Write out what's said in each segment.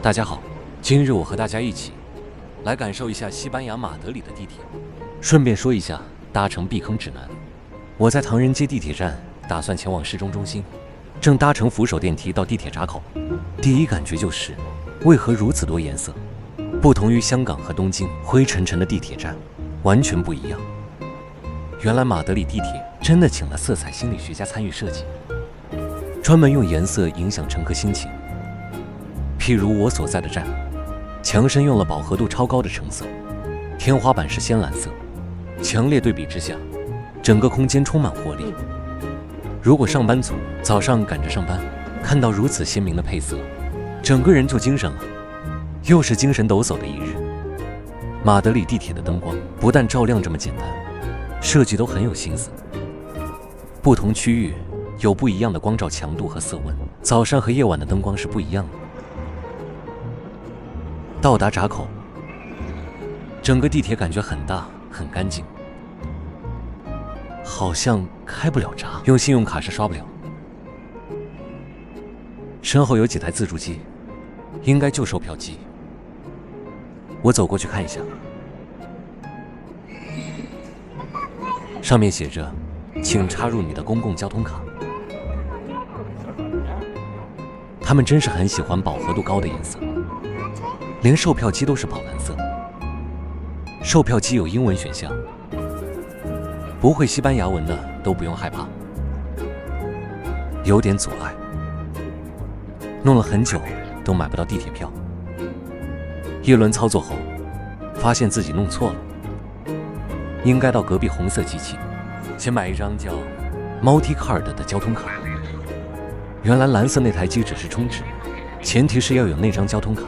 大家好，今日我和大家一起来感受一下西班牙马德里的地铁。顺便说一下搭乘避坑指南。我在唐人街地铁站打算前往市中心，正搭乘扶手电梯到地铁闸口。第一感觉就是，为何如此多颜色？不同于香港和东京灰沉沉的地铁站，完全不一样。原来马德里地铁真的请了色彩心理学家参与设计，专门用颜色影响乘客心情。譬如我所在的站，墙身用了饱和度超高的橙色，天花板是鲜蓝色，强烈对比之下，整个空间充满活力。如果上班族早上赶着上班，看到如此鲜明的配色，整个人就精神了，又是精神抖擞的一日。马德里地铁的灯光不但照亮这么简单，设计都很有心思。不同区域有不一样的光照强度和色温，早上和夜晚的灯光是不一样的。到达闸口，整个地铁感觉很大很干净，好像开不了闸，用信用卡是刷不了。身后有几台自助机，应该就售票机。我走过去看一下，上面写着请插入你的公共交通卡。他们真是很喜欢饱和度高的颜色，连售票机都是宝蓝色。售票机有英文选项，不会西班牙文的都不用害怕。有点阻碍，弄了很久都买不到地铁票。一轮操作后，发现自己弄错了，应该到隔壁红色机器，先买一张叫 MultiCard 的交通卡。原来蓝色那台机只是充值，前提是要有那张交通卡，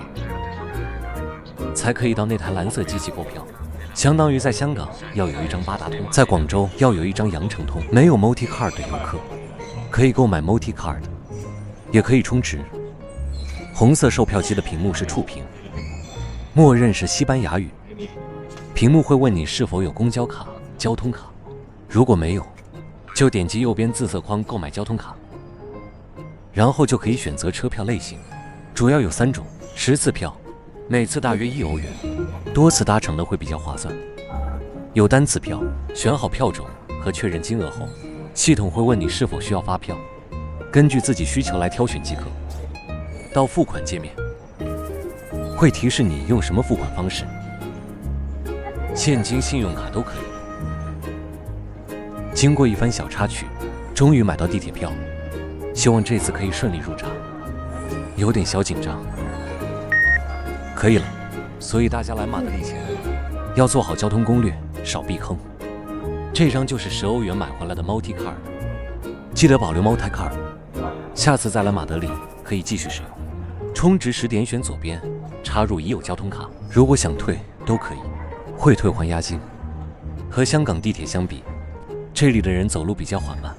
才可以到那台蓝色机器购票。相当于在香港要有一张八达通，在广州要有一张羊城通。没有 MultiCard 的游客可以购买 MultiCard， 也可以充值。红色售票机的屏幕是触屏，默认是西班牙语。屏幕会问你是否有公交卡、交通卡，如果没有，就点击右边自色框购买交通卡，然后就可以选择车票类型，主要有3种：10次票，每次大约1欧元，多次搭乘的会比较划算。有单次票，选好票种和确认金额后，系统会问你是否需要发票，根据自己需求来挑选即可。到付款界面，会提示你用什么付款方式，现金、信用卡都可以。经过一番小插曲，终于买到地铁票，希望这次可以顺利入闸，有点小紧张。可以了，所以大家来马德里前要做好交通攻略，少避坑。这张就是10欧元买回来的 MultiCard， 记得保留 MultiCard， 下次再来马德里可以继续使用。充值时点选左边，插入已有交通卡，如果想退都可以，会退还押金。和香港地铁相比，这里的人走路比较缓慢，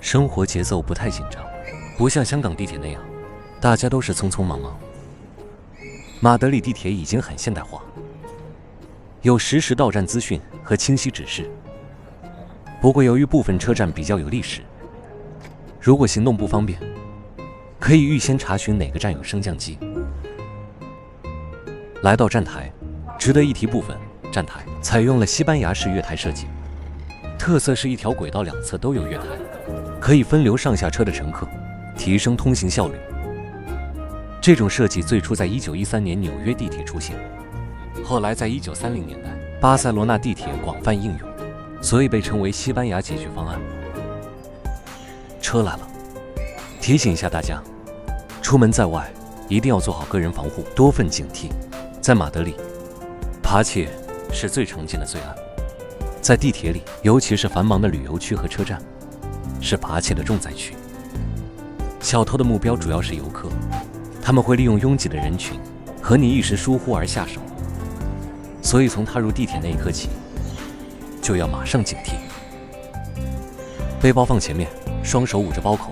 生活节奏不太紧张，不像香港地铁那样，大家都是匆匆忙忙。马德里地铁已经很现代化，有实时到站资讯和清晰指示。不过由于部分车站比较有历史，如果行动不方便，可以预先查询哪个站有升降机。来到站台，值得一提部分站台采用了西班牙式月台设计，特色是一条轨道两侧都有月台，可以分流上下车的乘客，提升通行效率。这种设计最初在1913年纽约地铁出现，后来在1930年代巴塞罗那地铁广泛应用，所以被称为西班牙解决方案。车来了，提醒一下大家，出门在外一定要做好个人防护，多份警惕。在马德里，扒窃是最常见的罪案，在地铁里，尤其是繁忙的旅游区和车站，是扒窃的重灾区。小偷的目标主要是游客，他们会利用拥挤的人群和你一时疏忽而下手，所以从踏入地铁那一刻起，就要马上警惕。背包放前面，双手捂着包口，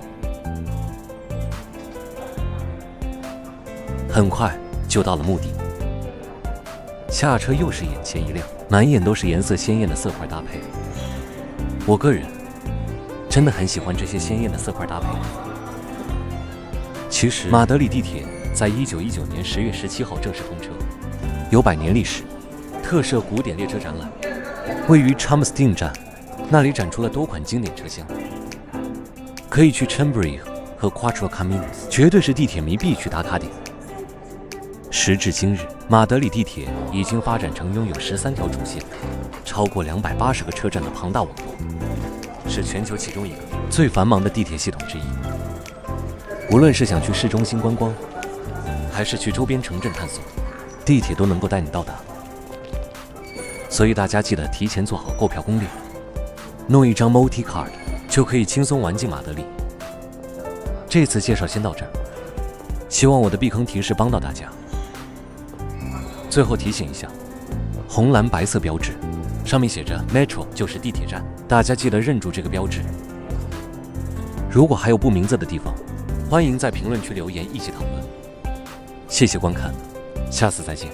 很快就到了目的。下车又是眼前一亮，满眼都是颜色鲜艳的色块搭配。我个人真的很喜欢这些鲜艳的色块搭配。其实马德里地铁在在1919年10月17号正式通车，有100年历史，特设古典列车展览，位于 Chelmsford 站，那里展出了多款经典车厢，可以去 Chambry 和 Quattro Caminos， 绝对是地铁迷必去打卡点。时至今日，马德里地铁已经发展成拥有13条主线，超过280个车站的庞大网络，是全球其中一个最繁忙的地铁系统之一。无论是想去市中心观光，还是去周边城镇探索，地铁都能够带你到达。所以大家记得提前做好购票攻略，弄一张 Multi Card 就可以轻松玩进马德里。这次介绍先到这儿，希望我的避坑提示帮到大家。最后提醒一下，红蓝白色标志，上面写着 Metro 就是地铁站，大家记得认住这个标志。如果还有不明字的地方，欢迎在评论区留言一起讨论。谢谢观看，下次再见。